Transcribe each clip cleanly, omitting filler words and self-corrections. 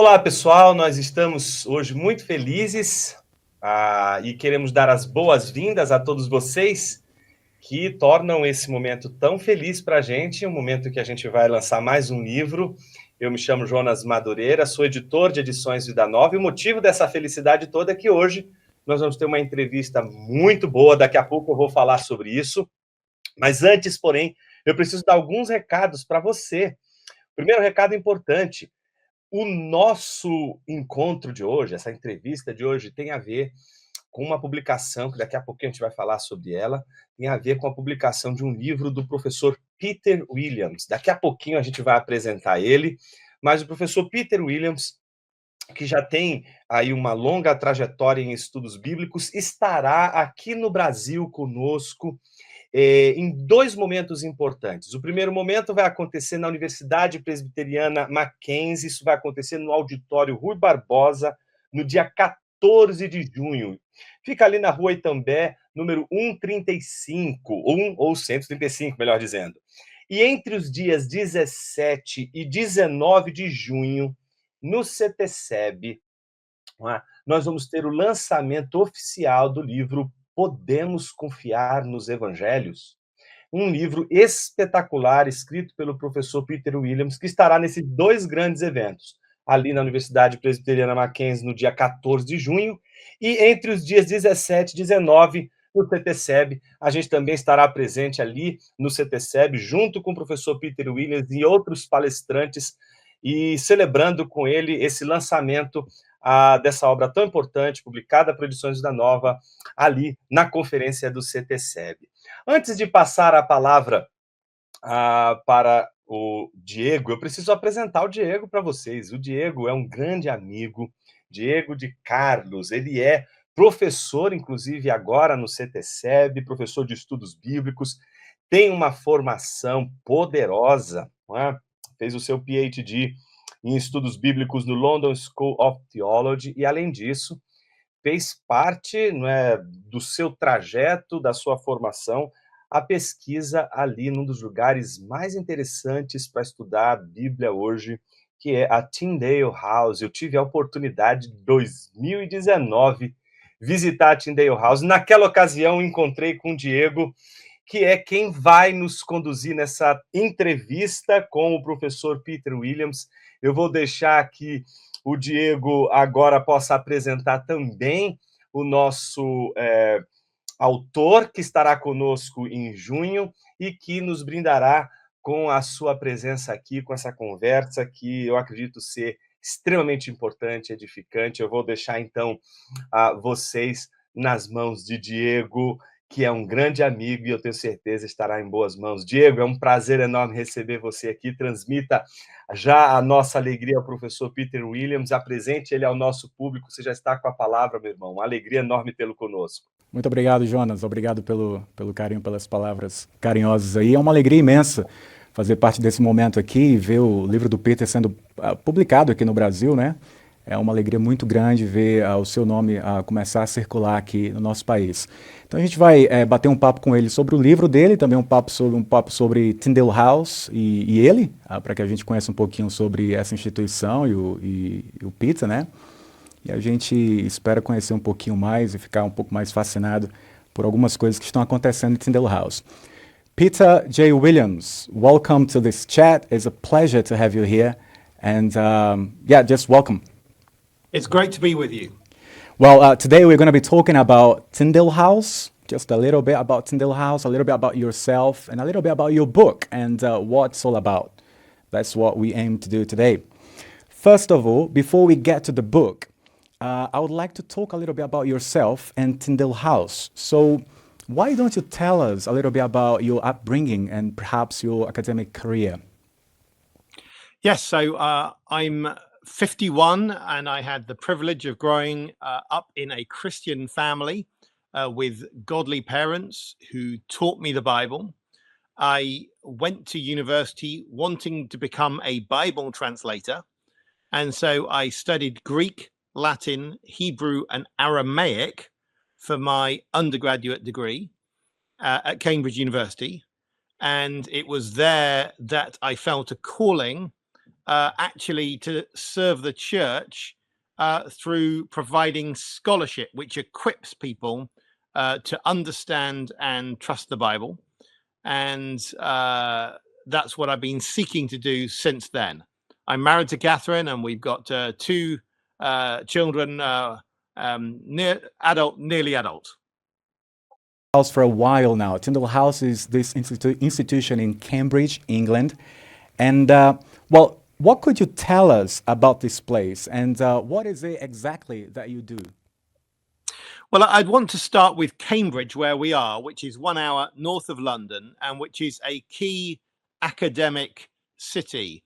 Olá, pessoal, nós estamos hoje muito felizes e queremos dar as boas-vindas a todos vocês que tornam esse momento tão feliz para a gente, um momento que a gente vai lançar mais um livro. Eu me chamo Jonas Madureira, sou editor de Edições Vida, e o motivo dessa felicidade toda é que hoje nós vamos ter uma entrevista muito boa, daqui a pouco eu vou falar sobre isso, mas antes, porém, eu preciso dar alguns recados para você. Primeiro recado importante: o nosso encontro de hoje, essa entrevista de hoje, tem a ver com uma publicação, que daqui a pouquinho a gente vai falar sobre ela, tem a ver com a publicação de um livro do professor Peter Williams. Daqui a pouquinho a gente vai apresentar ele, mas o professor Peter Williams, que já tem aí uma longa trajetória em estudos bíblicos, estará aqui no Brasil conosco em dois momentos importantes. O primeiro momento vai acontecer na Universidade Presbiteriana Mackenzie, isso vai acontecer no Auditório Rui Barbosa, no dia 14 de junho. Fica ali na Rua Itambé, número 135, ou 135, melhor dizendo. E entre os dias 17 e 19 de junho, no CTCEB, nós vamos ter o lançamento oficial do livro Podemos Confiar Nos Evangelhos, um livro espetacular escrito pelo professor Peter Williams, que estará nesses dois grandes eventos, ali na Universidade Presbiteriana Mackenzie no dia 14 de junho, e entre os dias 17 e 19, no CTCEB, a gente também estará presente ali no CTCEB, junto com o professor Peter Williams e outros palestrantes, e celebrando com ele esse lançamento dessa obra tão importante, publicada por Edições da Nova, ali na conferência do CTCEB. Antes de passar a palavra para o Diego, eu preciso apresentar o Diego para vocês. O Diego é um grande amigo, Diego de Carlos, ele é professor, inclusive, agora no CTCEB, professor de estudos bíblicos, tem uma formação poderosa, não é? Fez o seu PhD em estudos bíblicos no London School of Theology e, além disso, fez parte, não é, do seu trajeto, da sua formação, a pesquisa ali num dos lugares mais interessantes para estudar a Bíblia hoje, que é a Tyndale House. Eu tive a oportunidade, em 2019, visitar a Tyndale House. Naquela ocasião, encontrei com o Diego, que é quem vai nos conduzir nessa entrevista com o professor Peter Williams. Eu vou deixar que o Diego agora possa apresentar também o nosso autor, que estará conosco em junho e que nos brindará com a sua presença aqui, com essa conversa que eu acredito ser extremamente importante, edificante. Eu vou deixar, então, vocês nas mãos de Diego, que é um grande amigo e eu tenho certeza estará em boas mãos. Diego, é um prazer enorme receber você aqui. Transmita já a nossa alegria ao professor Peter Williams, apresente ele ao nosso público. Você já está com a palavra, meu irmão. Uma alegria enorme tê-lo conosco. Muito obrigado, Jonas. Obrigado pelo carinho, pelas palavras carinhosas aí. É uma alegria imensa fazer parte desse momento aqui e ver o livro do Peter sendo publicado aqui no Brasil, né? É uma alegria muito grande ver o seu nome começar a circular aqui no nosso país. Então a gente vai bater um papo com ele sobre o livro dele, também um papo sobre Tyndale House e ele, para que a gente conheça um pouquinho sobre essa instituição e o Peter, né? E a gente espera conhecer um pouquinho mais e ficar um pouco mais fascinado por algumas coisas que estão acontecendo em Tyndale House. Peter J. Williams, welcome to this chat. It's a pleasure to have you here. And just welcome. It's great to be with you. Well, today we're going to be talking about Tyndale House, just a little bit about Tyndale House, a little bit about yourself, and a little bit about your book and what it's all about. That's what we aim to do today. First of all, before we get to the book, I would like to talk a little bit about yourself and Tyndale House. So why don't you tell us a little bit about your upbringing and perhaps your academic career? Yes, so I'm 51 and I had the privilege of growing up in a Christian family with godly parents who taught me the Bible. I went to university wanting to become a Bible translator, and so I studied Greek, Latin, Hebrew, and Aramaic for my undergraduate degree at Cambridge University. And it was there that I felt a calling actually to serve the church through providing scholarship, which equips people to understand and trust the Bible. And that's what I've been seeking to do since then. I'm married to Catherine, and we've got two children, nearly adult. House for a while now. Tyndale House is this institution in Cambridge, England. And, well, what could you tell us about this place, and what is it exactly that you do? Well, I'd want to start with Cambridge, where we are, which is 1 hour north of London, and which is a key academic city.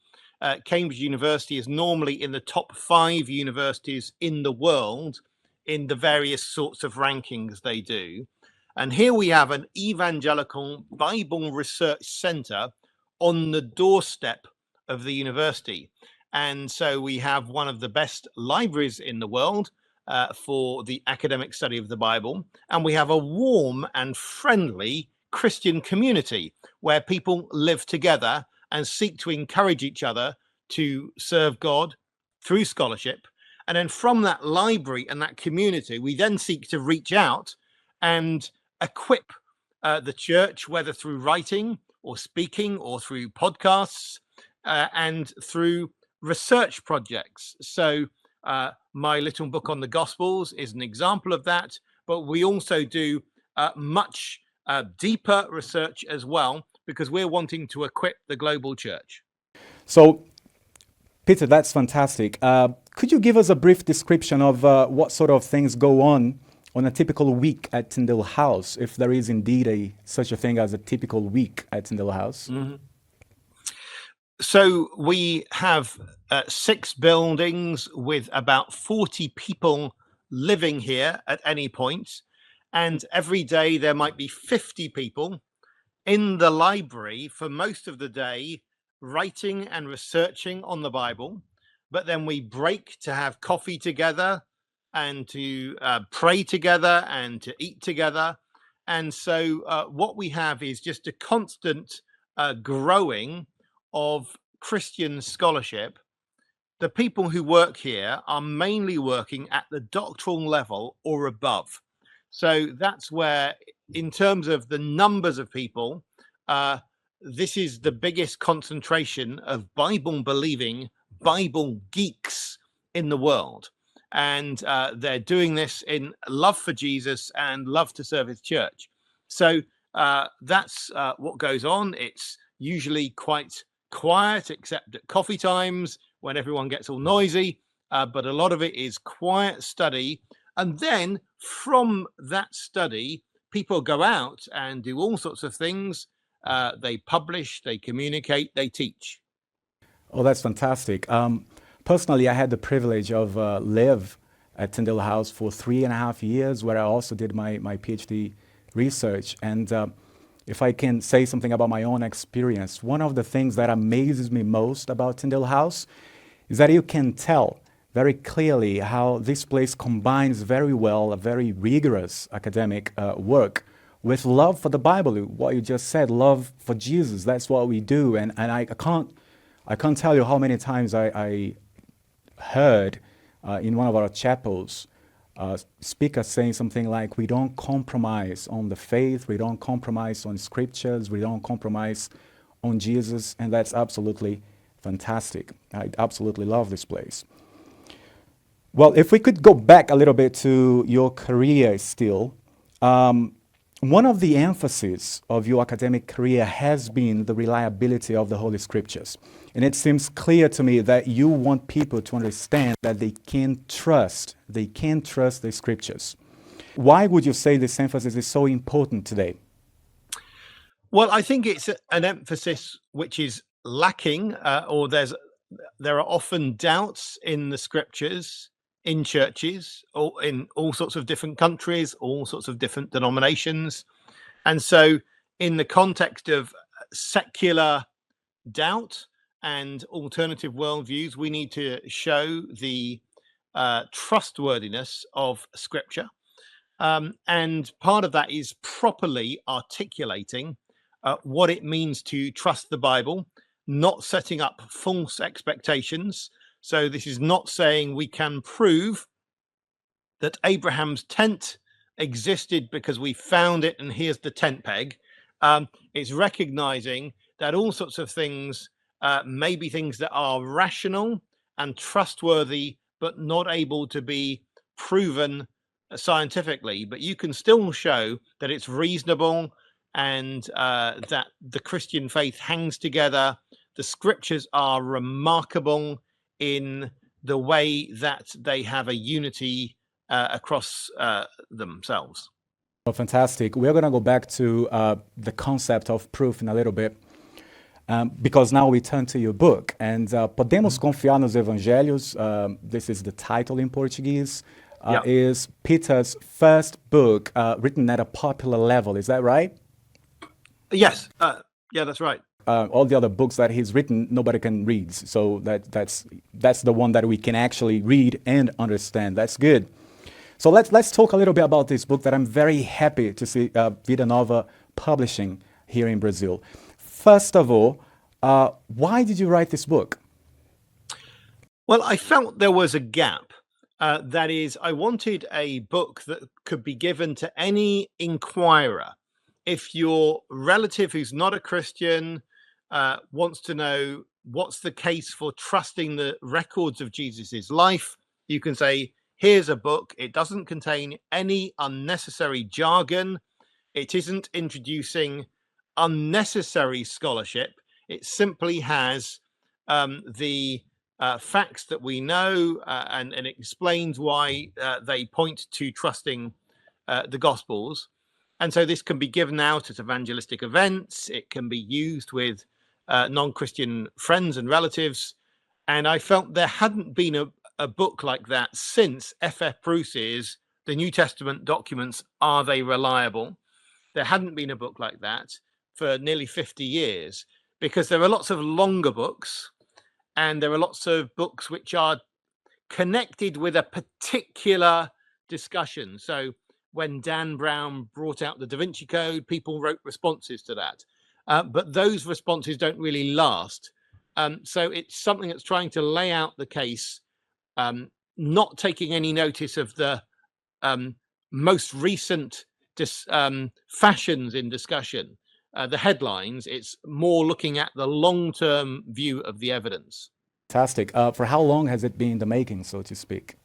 Cambridge University is normally in the top 5 universities in the world in the various sorts of rankings they do. And here we have an evangelical Bible research center on the doorstep of the university. And so we have one of the best libraries in the world for the academic study of the Bible. And we have a warm and friendly Christian community where people live together and seek to encourage each other to serve God through scholarship. And then from that library and that community, we then seek to reach out and equip the church, whether through writing or speaking or through podcasts and through research projects. So my little book on the Gospels is an example of that, but we also do much deeper research as well, because we're wanting to equip the global church. So, Peter, that's fantastic. Could you give us a brief description of what sort of things go on a typical week at Tyndale House, if there is indeed such a thing as a typical week at Tyndale House? Mm-hmm. So we have 6 buildings with about 40 people living here at any point. And every day there might be 50 people in the library for most of the day, writing and researching on the Bible. But then we break to have coffee together and to pray together and to eat together. And so what we have is just a constant growing of Christian scholarship. The people who work here are mainly working at the doctoral level or above. So that's where, in terms of the numbers of people, this is the biggest concentration of Bible-believing Bible geeks in the world. And they're doing this in love for Jesus and love to serve his church. So that's what goes on. It's usually quite quiet, except at coffee times when everyone gets all noisy. But a lot of it is quiet study. And then from that study, people go out and do all sorts of things. They publish, they communicate, they teach. Oh, that's fantastic. Personally, I had the privilege of live at Tyndale House for 3.5 years, where I also did my PhD research. And if I can say something about my own experience, one of the things that amazes me most about Tyndale House is that you can tell very clearly how this place combines very well a very rigorous academic work with love for the Bible. What you just said, love for Jesus, that's what we do. And I can't tell you how many times I heard in one of our chapels speakers saying something like, we don't compromise on the faith, we don't compromise on scriptures, we don't compromise on Jesus, and that's absolutely fantastic. I absolutely love this place. Well, if we could go back a little bit to your career still, one of the emphases of your academic career has been the reliability of the Holy Scriptures. And it seems clear to me that you want people to understand that they can trust the Scriptures. Why would you say this emphasis is so important today? Well, I think it's an emphasis which is lacking, or there are often doubts in the Scriptures, in churches, or in all sorts of different countries, all sorts of different denominations. And so in the context of secular doubt and alternative worldviews, we need to show the trustworthiness of Scripture. And part of that is properly articulating what it means to trust the Bible not setting up false expectations. So this is not saying we can prove that Abraham's tent existed because we found it and here's the tent peg. It's recognizing that all sorts of things may be things that are rational and trustworthy, but not able to be proven scientifically. But you can still show that it's reasonable and that the Christian faith hangs together. The scriptures are remarkable in the way that they have a unity across themselves. Oh, fantastic. We're going to go back to the concept of proof in a little bit, because now we turn to your book. And Podemos Confiar Nos Evangelhos, this is the title in Portuguese, is Peter's first book written at a popular level. Is that right? Yes. Yeah, that's right. All the other books that he's written, nobody can read. So that's the one that we can actually read and understand. That's good. So let's talk a little bit about this book that I'm very happy to see Vida Nova publishing here in Brazil. First of all, why did you write this book? Well, I felt there was a gap. That is, I wanted a book that could be given to any inquirer. If your relative who's not a Christian wants to know what's the case for trusting the records of Jesus's life, you can say, here's a book. It doesn't contain any unnecessary jargon. It isn't introducing unnecessary scholarship. It simply has the facts that we know and it explains why they point to trusting the Gospels. And so this can be given out at evangelistic events. It can be used with non-Christian friends and relatives. And I felt there hadn't been a book like that since F.F. Bruce's The New Testament Documents, Are They Reliable? There hadn't been a book like that for nearly 50 years, because there are lots of longer books and there are lots of books which are connected with a particular discussion. So when Dan Brown brought out the Da Vinci Code, people wrote responses to that. But those responses don't really last. So it's something that's trying to lay out the case, not taking any notice of the most recent fashions in discussion, the headlines. It's more looking at the long-term view of the evidence. Fantastic. For how long has it been in the making, so to speak?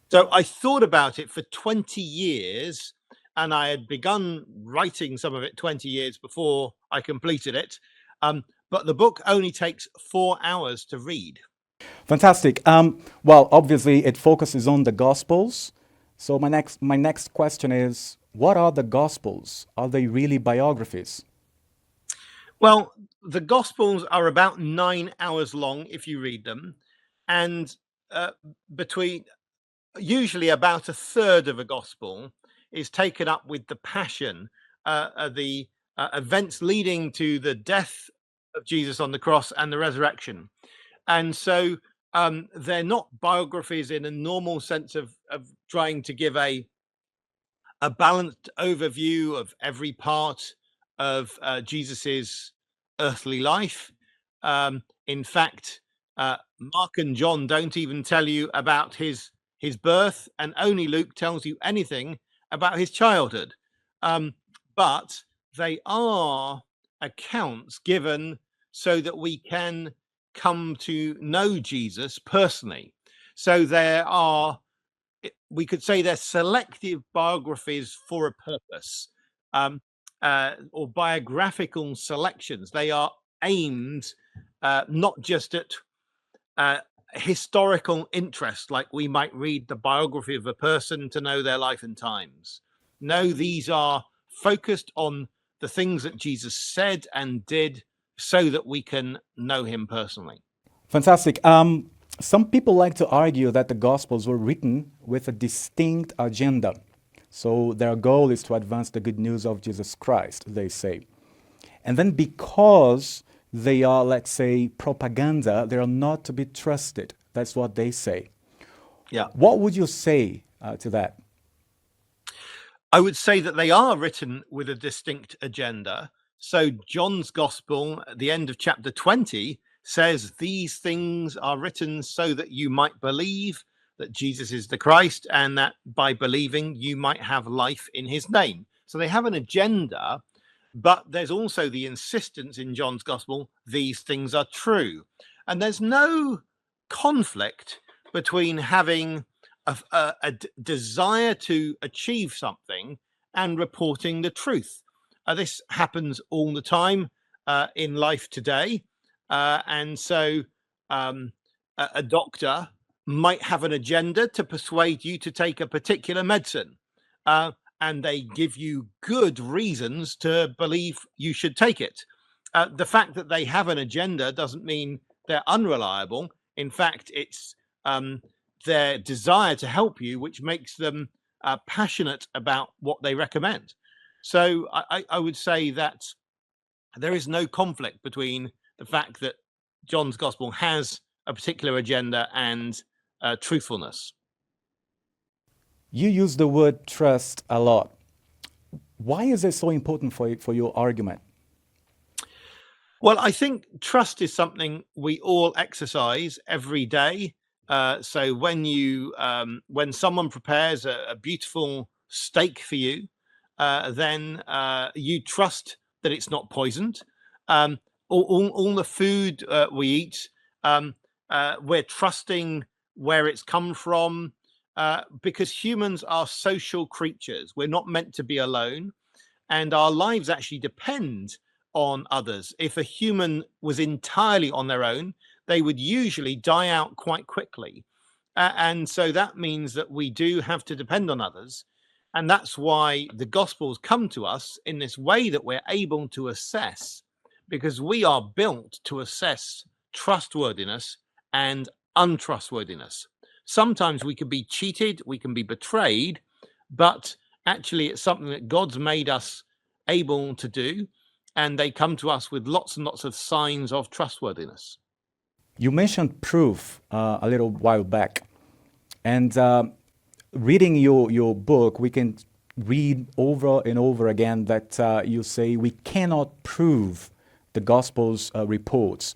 So I thought about it for 20 years, and I had begun writing some of it 20 years before I completed it. But the book only takes 4 hours to read. Fantastic. Well, obviously, it focuses on the Gospels. So my next question is, what are the Gospels? Are they really biographies? Well, the Gospels are about 9 hours long if you read them, and usually about a third of a Gospel is taken up with the Passion, the events leading to the death of Jesus on the cross and the resurrection. And so they're not biographies in a normal sense of trying to give a balanced overview of every part of Jesus's earthly life. In fact, Mark and John don't even tell you about his birth, and only Luke tells you anything about his childhood. But they are accounts given so that we can come to know Jesus personally. So we could say they're selective biographies for a purpose, or biographical selections. They are aimed not just at historical interest, like we might read the biography of a person to know their life and times. No, these are focused on the things that Jesus said and did so that we can know him personally. Fantastic. Some people like to argue that the Gospels were written with a distinct agenda. So their goal is to advance the good news of Jesus Christ, they say. And then because they are, let's say, propaganda, they are not to be trusted. That's what they say. Yeah. What would you say to that? I would say that they are written with a distinct agenda. So John's Gospel, at the end of chapter 20, says these things are written so that you might believe that Jesus is the Christ, and that by believing you might have life in his name. So they have an agenda, but there's also the insistence in John's gospel, these things are true. And there's no conflict between having a desire to achieve something and reporting the truth. This happens all the time in life today. And so a doctor might have an agenda to persuade you to take a particular medicine. And they give you good reasons to believe you should take it. The fact that they have an agenda doesn't mean they're unreliable. In fact, it's their desire to help you which makes them passionate about what they recommend. So I would say that there is no conflict between the fact that John's gospel has a particular agenda and truthfulness. You use the word trust a lot. Why is it so important for your argument? Well, I think trust is something we all exercise every day. So when someone prepares a beautiful steak for you, then you trust that it's not poisoned. All the food we eat, we're trusting where it's come from, because humans are social creatures. We're not meant to be alone, and our lives actually depend on others. If a human was entirely on their own, they would usually die out quite quickly. And so that means that we do have to depend on others. And that's why the Gospels come to us in this way that we're able to assess, because we are built to assess trustworthiness and untrustworthiness. Sometimes we can be cheated, we can be betrayed, but actually it's something that God's made us able to do. And they come to us with lots and lots of signs of trustworthiness. You mentioned proof a little while back. And reading your book, we can read over and over again that you say we cannot prove the Gospel's reports.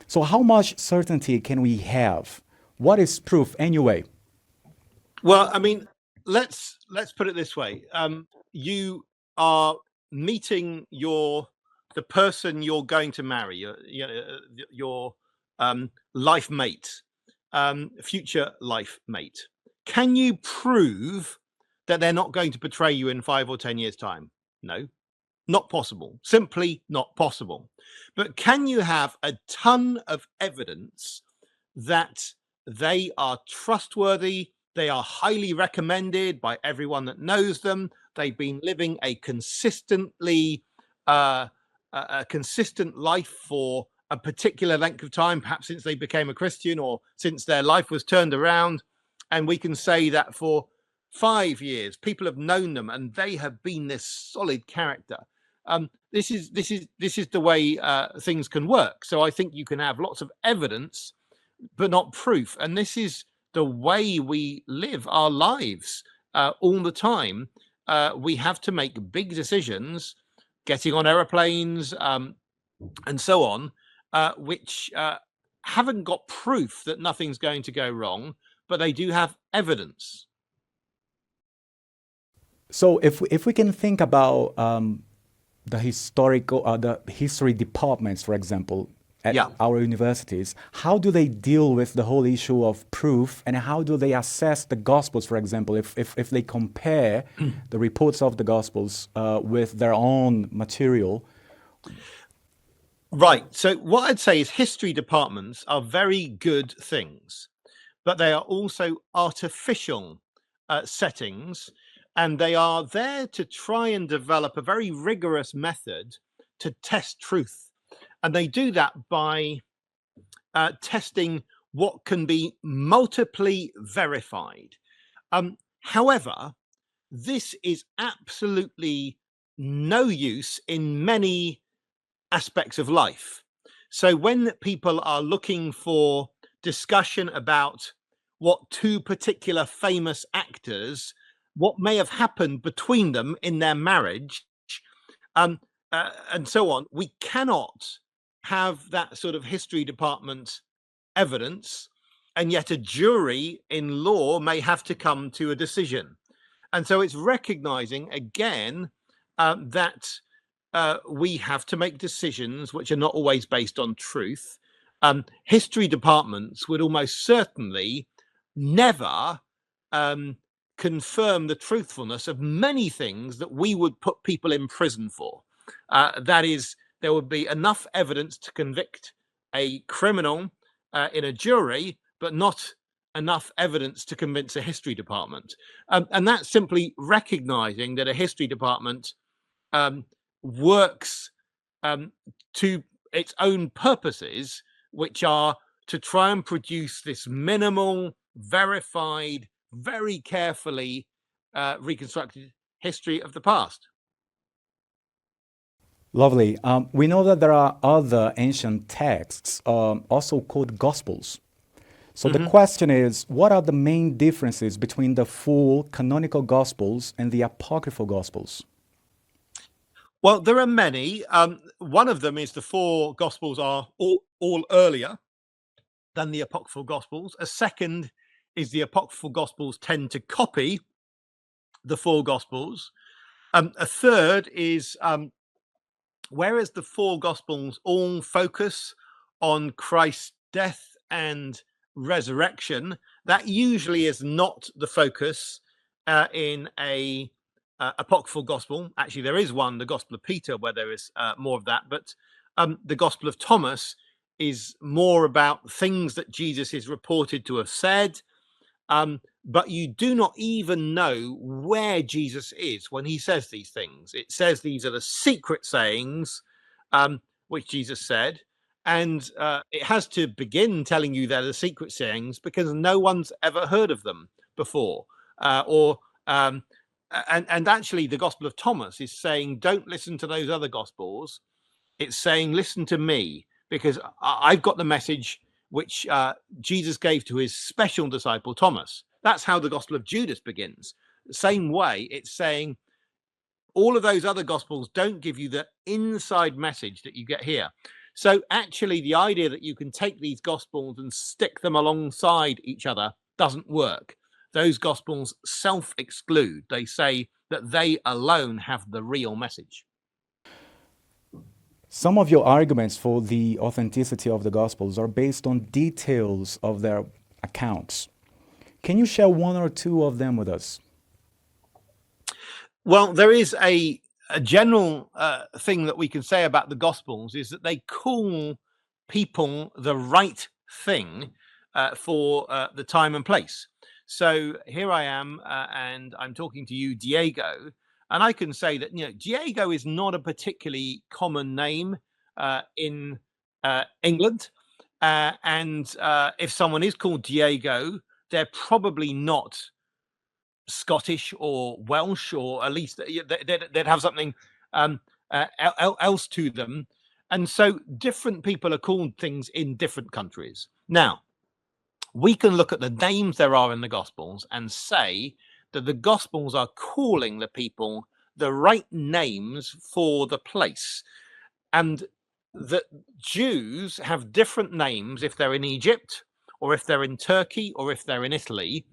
So how much certainty can we have? What is proof anyway? Well, I mean, let's put it this way. You are meeting the person you're going to marry, your life mate, future life mate. Can you prove that they're not going to betray you in 5 or 10 years' time? No, not possible. Simply not possible. But can you have a ton of evidence that they are trustworthy? They are highly recommended by everyone that knows them. They've been living a consistent life for a particular length of time, perhaps since they became a Christian or since their life was turned around. And we can say that for 5 years, people have known them and they have been this solid character. This is the way things can work. So I think you can have lots of evidence, but not proof. And this is the way we live our lives all the time. We have to make big decisions, getting on aeroplanes and so on, which haven't got proof that nothing's going to go wrong, but they do have evidence. So if we can think about the history departments, for example, at our universities, how do they deal with the whole issue of proof, and how do they assess the Gospels, for example, if they compare the reports of the Gospels with their own material? Right. So what I'd say is history departments are very good things, but they are also artificial settings, and they are there to try and develop a very rigorous method to test truth. And they do that by testing what can be multiply verified. However, this is absolutely no use in many aspects of life. So when people are looking for discussion about what 2 particular famous actors, what may have happened between them in their marriage, and so on, we cannot have that sort of history department evidence, and yet a jury in law may have to come to a decision. And so it's recognizing again that we have to make decisions which are not always based on truth. History departments would almost certainly never confirm the truthfulness of many things that we would put people in prison for. That is, there would be enough evidence to convict a criminal in a jury, but not enough evidence to convince a history department. And that's simply recognizing that a history department works to its own purposes, which are to try and produce this minimal, verified, very carefully reconstructed history of the past. Lovely. We know that there are other ancient texts, also called Gospels. So the question is, what are the main differences between the full canonical Gospels and the apocryphal Gospels? Well, there are many. One of them is the four Gospels are all earlier than the apocryphal Gospels. A second is the apocryphal Gospels tend to copy the four Gospels. A third is whereas the four Gospels all focus on Christ's death and resurrection, that usually is not the focus in a apocryphal Gospel. Actually, there is one, the Gospel of Peter, where there is more of that, but the Gospel of Thomas is more about things that Jesus is reported to have said, but you do not even know where Jesus is when he says these things. It says these are the secret sayings which Jesus said, and it has to begin telling you they're the secret sayings because no one's ever heard of them before. And actually, the Gospel of Thomas is saying, don't listen to those other Gospels. It's saying, listen to me, because I've got the message which Jesus gave to his special disciple, Thomas. That's how the Gospel of Judas begins. The same way, it's saying, all of those other Gospels don't give you the inside message that you get here. So actually, the idea that you can take these Gospels and stick them alongside each other doesn't work. Those Gospels self-exclude. They say that they alone have the real message. Some of your arguments for the authenticity of the Gospels are based on details of their accounts. Can you share one or two of them with us? Well, there is a general thing that we can say about the Gospels is that they call people the right thing for the time and place. So here I am, and I'm talking to you, Diego, and I can say that Diego is not a particularly common name in England, and if someone is called Diego, they're probably not Scottish or Welsh, or at least they'd have something else to them. And so different people are called things in different countries. Now, we can look at the names there are in the Gospels and say that the Gospels are calling the people the right names for the place. And that Jews have different names if they're in Egypt, or if they're in Turkey, or if they're in Italy.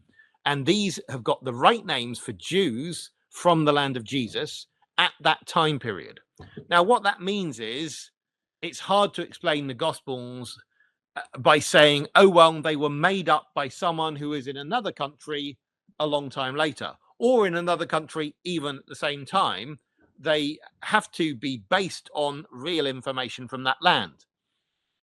And these have got the right names for Jews from the land of Jesus at that time period. Now, what that means is it's hard to explain the Gospels by saying, oh, well, they were made up by someone who is in another country a long time later, or in another country even at the same time. They have to be based on real information from that land.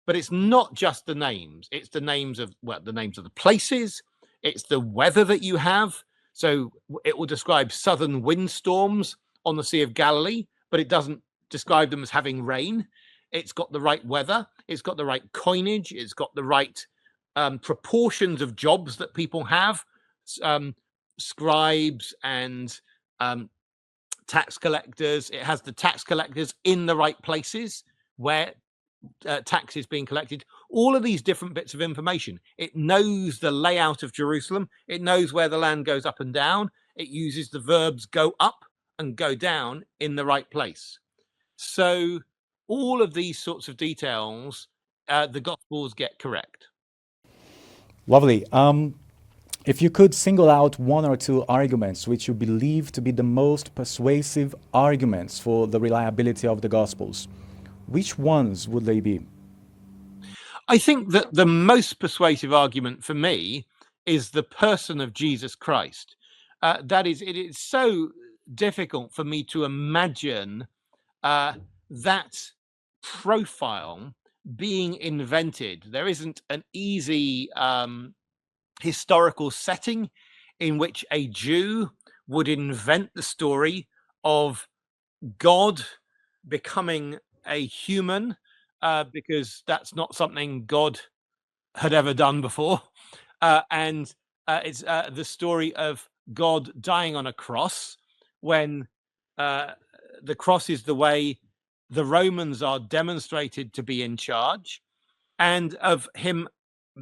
But it's not just the names. It's the names of, the names of the places. It's the weather that you have. So it will describe southern windstorms on the Sea of Galilee, but it doesn't describe them as having rain. It's got the right weather. It's got the right coinage. It's got the right proportions of jobs that people have, scribes and tax collectors. It has the tax collectors in the right places where tax is being collected. All of these different bits of information. It knows the layout of Jerusalem. It knows where the land goes up and down. It uses the verbs go up and go down in the right place. So all of these sorts of details, the Gospels get correct. Lovely. If you could single out one or two arguments which you believe to be the most persuasive arguments for the reliability of the Gospels, which ones would they be? I think that the most persuasive argument for me is the person of Jesus Christ. That is, it is so difficult for me to imagine that profile being invented. There isn't an easy historical setting in which a Jew would invent the story of God becoming a human, because that's not something God had ever done before. And it's the story of God dying on a cross, when the cross is the way the Romans are demonstrated to be in charge, and of him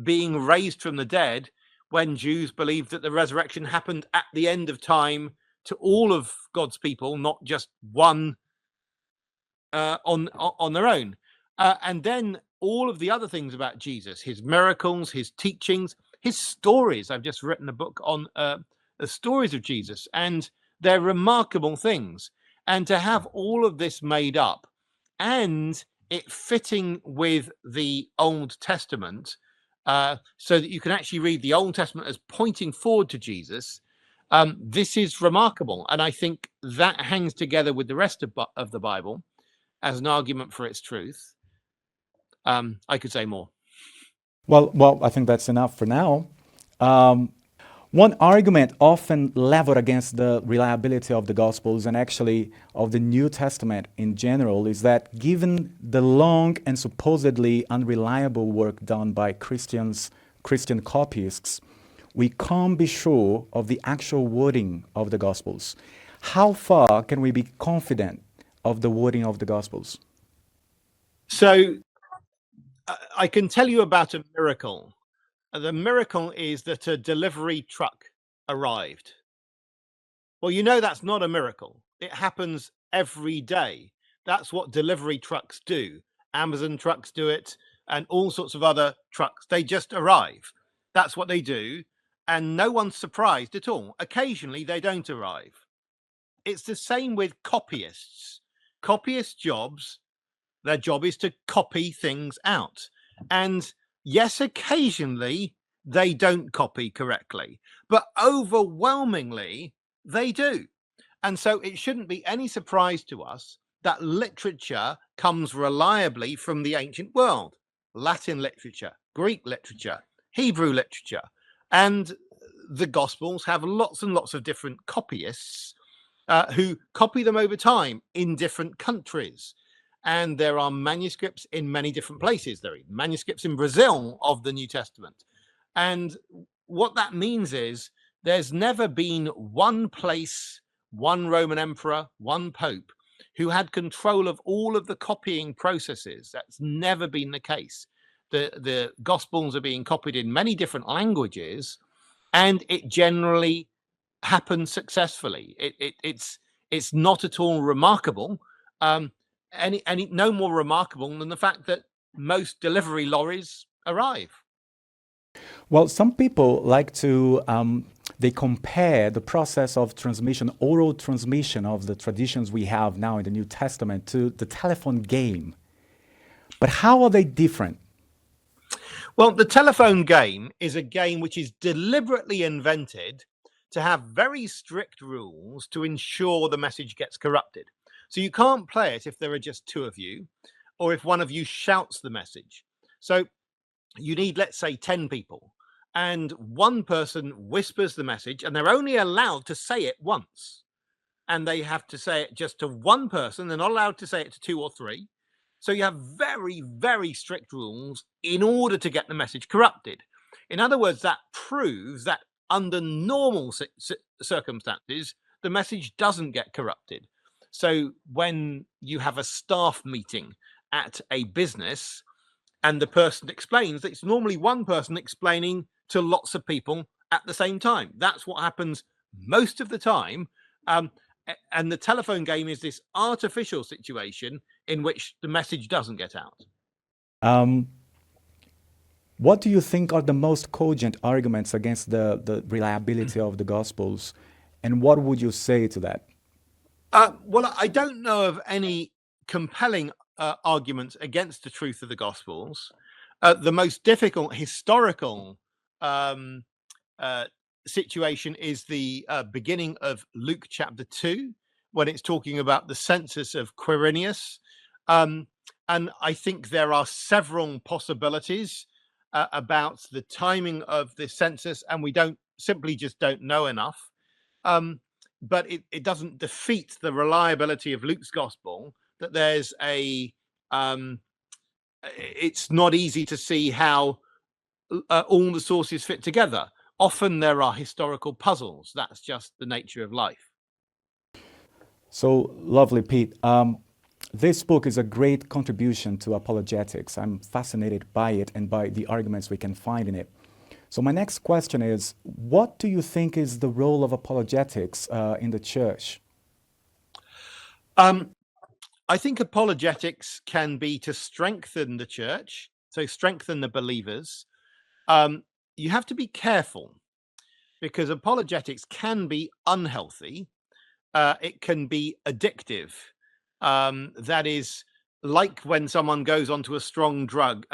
being raised from the dead, when Jews believed that the resurrection happened at the end of time to all of God's people, not just one on their own. And then all of the other things about Jesus, his miracles, his teachings, his stories. I've just written a book on the stories of Jesus, and they're remarkable things. And to have all of this made up and it fitting with the Old Testament, so that you can actually read the Old Testament as pointing forward to Jesus, this is remarkable. And I think that hangs together with the rest of the Bible as an argument for its truth. I could say more. Well, I think that's enough for now. One argument often leveled against the reliability of the Gospels, and actually of the New Testament in general, is that given the long and supposedly unreliable work done by Christian copyists, we can't be sure of the actual wording of the Gospels. How far can we be confident of the wording of the Gospels? So I can tell you about a miracle. The miracle is that a delivery truck arrived. Well, you know, that's not a miracle. It happens every day. That's what delivery trucks do. Amazon trucks do it, and all sorts of other trucks. They just arrive. That's what they do. And no one's surprised at all. Occasionally, they don't arrive. It's the same with copyists. Copyists' jobs, their job is to copy things out. And yes, occasionally they don't copy correctly, but overwhelmingly they do. And so it shouldn't be any surprise to us that literature comes reliably from the ancient world. Latin literature, Greek literature, Hebrew literature. And the Gospels have lots and lots of different copyists who copy them over time in different countries. And there are manuscripts in many different places. There are manuscripts in Brazil of the New Testament. And what that means is there's never been one place, one Roman emperor, one pope who had control of all of the copying processes. That's never been the case. The Gospels are being copied in many different languages, and it generally happens successfully. It's not at all remarkable. Any no more remarkable than the fact that most delivery lorries arrive. Well, some people like to, they compare the process of transmission, oral transmission of the traditions we have now in the New Testament to the telephone game. But how are they different? Well, the telephone game is a game which is deliberately invented to have very strict rules to ensure the message gets corrupted. So you can't play it if there are just two of you, or if one of you shouts the message. So you need, let's say, 10 people, and one person whispers the message, and they're only allowed to say it once. And they have to say it just to one person. They're not allowed to say it to two or three. So you have very, very strict rules in order to get the message corrupted. In other words, that proves that under normal circumstances, the message doesn't get corrupted. So when you have a staff meeting at a business and the person explains, it's normally one person explaining to lots of people at the same time. That's what happens most of the time. And the telephone game is this artificial situation in which the message doesn't get out. What do you think are the most cogent arguments against the reliability of the Gospels, and what would you say to that? Well, I don't know of any compelling arguments against the truth of the Gospels. The most difficult historical situation is the beginning of Luke chapter 2, when it's talking about the census of Quirinius. And I think there are several possibilities about the timing of the census, and we just don't know enough. But it doesn't defeat the reliability of Luke's gospel that there's it's not easy to see how all the sources fit together. Often there are historical puzzles. That's just the nature of life. So lovely, Pete. This book is a great contribution to apologetics. I'm fascinated by it and by the arguments we can find in it. So my next question is, what do you think is the role of apologetics in the church? I think apologetics can be to strengthen the church, so strengthen the believers. You have to be careful, because apologetics can be unhealthy. It can be addictive. That is like when someone goes onto a strong drug,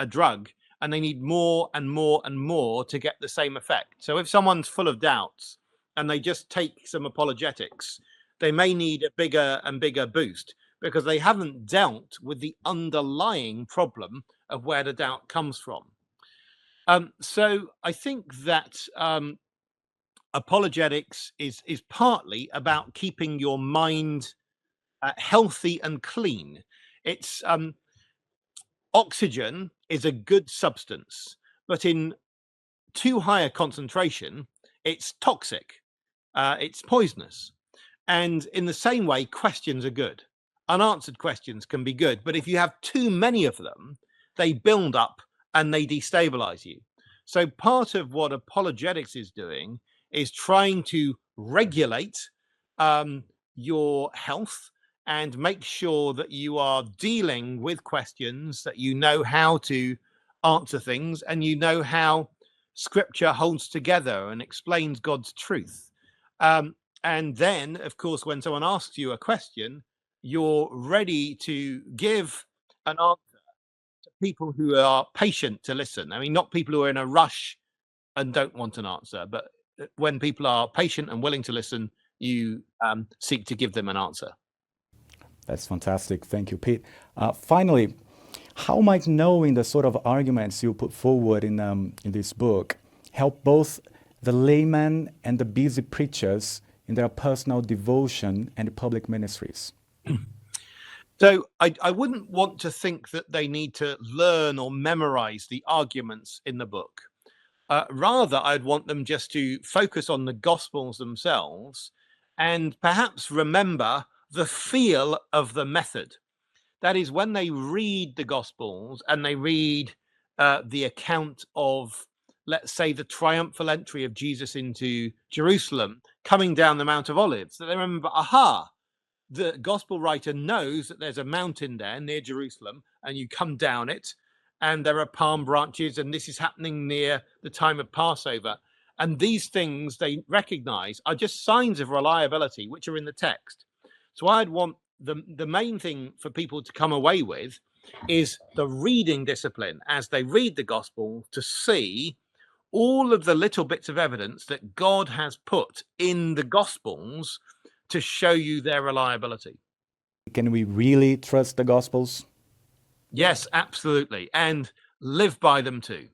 and they need more and more and more to get the same effect. So if someone's full of doubts and they just take some apologetics, they may need a bigger and bigger boost, because they haven't dealt with the underlying problem of where the doubt comes from. So I think that apologetics is partly about keeping your mind healthy and clean. It's oxygen is a good substance, but in too high a concentration, it's toxic. It's poisonous. And in the same way, questions are good. Unanswered questions can be good, but if you have too many of them, they build up and they destabilize you. So part of what apologetics is doing is trying to regulate your health and make sure that you are dealing with questions, that you know how to answer things, and you know how Scripture holds together and explains God's truth. And then, of course, when someone asks you a question, you're ready to give an answer to people who are patient to listen. I mean, not people who are in a rush and don't want an answer, but when people are patient and willing to listen, you seek to give them an answer. That's fantastic. Thank you, Pete. Finally, how might knowing the sort of arguments you put forward in this book help both the layman and the busy preachers in their personal devotion and public ministries? So I wouldn't want to think that they need to learn or memorize the arguments in the book. Rather, I'd want them just to focus on the Gospels themselves and perhaps remember the feel of the method. That is, when they read the Gospels and they read the account of, let's say, the triumphal entry of Jesus into Jerusalem, coming down the Mount of Olives, that they remember, aha, the Gospel writer knows that there's a mountain there near Jerusalem, and you come down it, and there are palm branches, and this is happening near the time of Passover. And these things they recognize are just signs of reliability, which are in the text. So I'd want the main thing for people to come away with is the reading discipline as they read the gospel, to see all of the little bits of evidence that God has put in the gospels to show you their reliability. Can we really trust the Gospels? Yes, absolutely. And live by them too.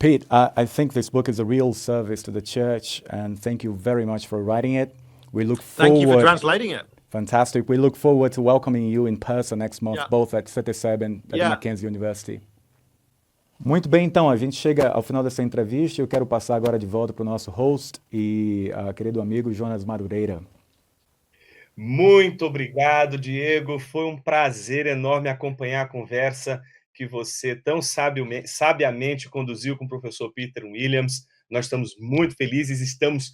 Pete, I think this book is a real service to the church, and thank you very much for writing it. We look forward. Thank you for translating it. Fantastic. We look forward to welcoming you in person next month, both at CTSEB and at Mackenzie University. Muito bem, então, a gente chega ao final dessa entrevista e eu quero passar agora de volta para o nosso host e querido amigo Jonas Madureira. Muito obrigado, Diego. Foi um prazer enorme acompanhar a conversa que você tão sabiamente conduziu com o professor Peter Williams. Nós estamos muito felizes, estamos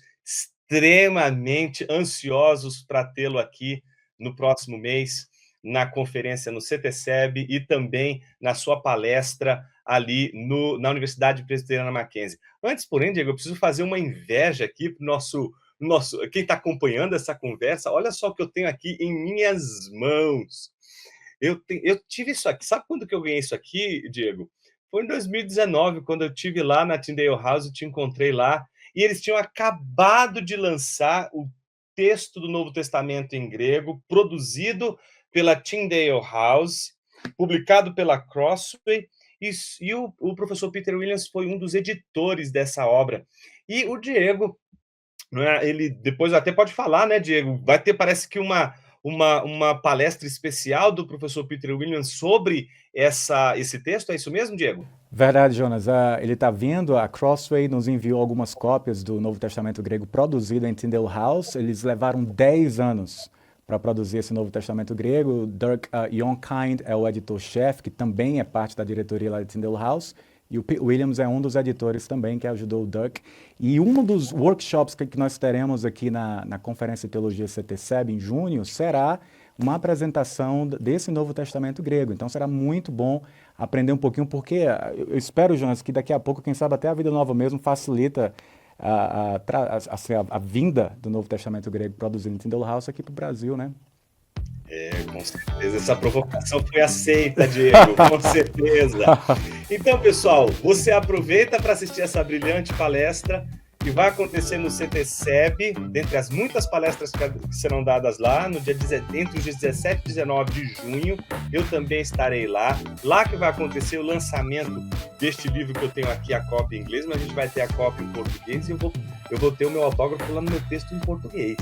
extremamente ansiosos para tê-lo aqui no próximo mês, na conferência no CTCEB e também na sua palestra ali na Universidade Presbiteriana Mackenzie. Antes, porém, Diego, eu preciso fazer uma inveja aqui para o nosso quem está acompanhando essa conversa. Olha só o que eu tenho aqui em minhas mãos. Eu tive isso aqui. Sabe quando que eu ganhei isso aqui, Diego? Foi em 2019, quando eu estive lá na Tyndale House, eu te encontrei lá, e eles tinham acabado de lançar o texto do Novo Testamento em grego, produzido pela Tyndale House, publicado pela Crossway, e o professor Peter Williams foi um dos editores dessa obra. E o Diego, ele depois até pode falar, né, Diego? Vai ter, parece que uma palestra especial do professor Peter Williams sobre esse texto, é isso mesmo, Diego? Verdade, Jonas. Ele está vindo, a Crossway nos enviou algumas cópias do Novo Testamento grego produzido em Tyndale House. Eles levaram 10 anos para produzir esse Novo Testamento grego. Dirk Yonkind é o editor-chefe, que também é parte da diretoria lá de Tyndale House. E o Williams é um dos editores também, que ajudou o Dirk. E um dos workshops que nós teremos aqui na Conferência de Teologia CTCEB, em junho, será uma apresentação desse Novo Testamento grego. Então será muito bom aprender um pouquinho, porque eu espero, Jonas, que daqui a pouco, quem sabe até a Vida Nova mesmo, facilita a vinda do Novo Testamento grego produzido em Tyndale House aqui para o Brasil, né? Com certeza, essa provocação foi aceita, Diego, com certeza. Então, pessoal, você aproveita para assistir essa brilhante palestra que vai acontecer no CTCEB, dentre as muitas palestras que serão dadas lá, entre os dias 17 e 19 de junho. Eu também estarei lá. Lá que vai acontecer o lançamento deste livro que eu tenho aqui, a cópia em inglês, mas a gente vai ter a cópia em português e eu vou ter o meu autógrafo lá no meu texto em português,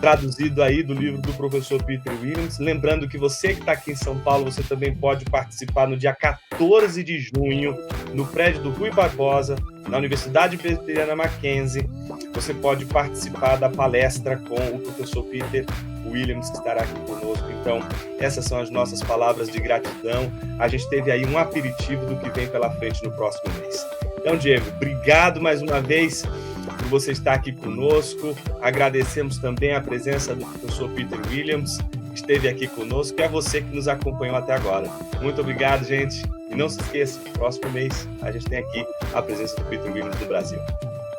traduzido aí do livro do professor Peter Williams. Lembrando que você que está aqui em São Paulo, você também pode participar no dia 14 de junho, no prédio do Rui Barbosa, na Universidade Presbiteriana Mackenzie. Você pode participar da palestra com o professor Peter Williams, que estará aqui conosco. Então, essas são as nossas palavras de gratidão. A gente teve aí um aperitivo do que vem pela frente no próximo mês. Então, Diego, obrigado mais uma vez por você estar aqui conosco. Agradecemos também a presença do professor Peter Williams, que esteve aqui conosco, e a você que nos acompanhou até agora. Muito obrigado, gente. E não se esqueça, próximo mês a gente tem aqui a presença do Peter Williams no Brasil.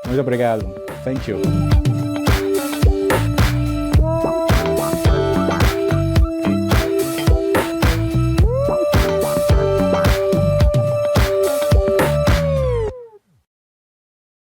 Muito obrigado. Thank you.